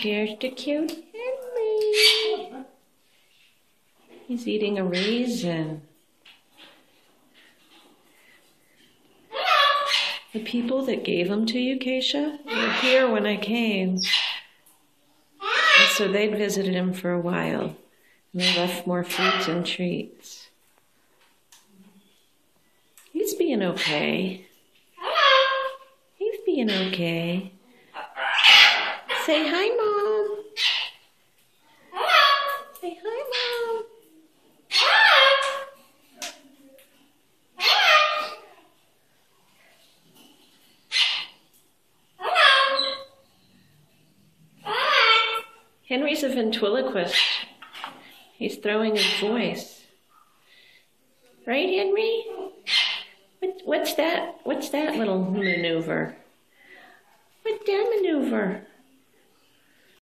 There's the cute Henry. He's eating a raisin. The people that gave them to you, Keisha, were here when I came. And so they'd visited him for a while. And they left more fruits and treats. He's being okay. He's being okay. Say hi, Mom. Say hi, Mom. Henry's a ventriloquist. He's throwing his voice. Right, Henry? What's that? What's that little maneuver? What's that maneuver?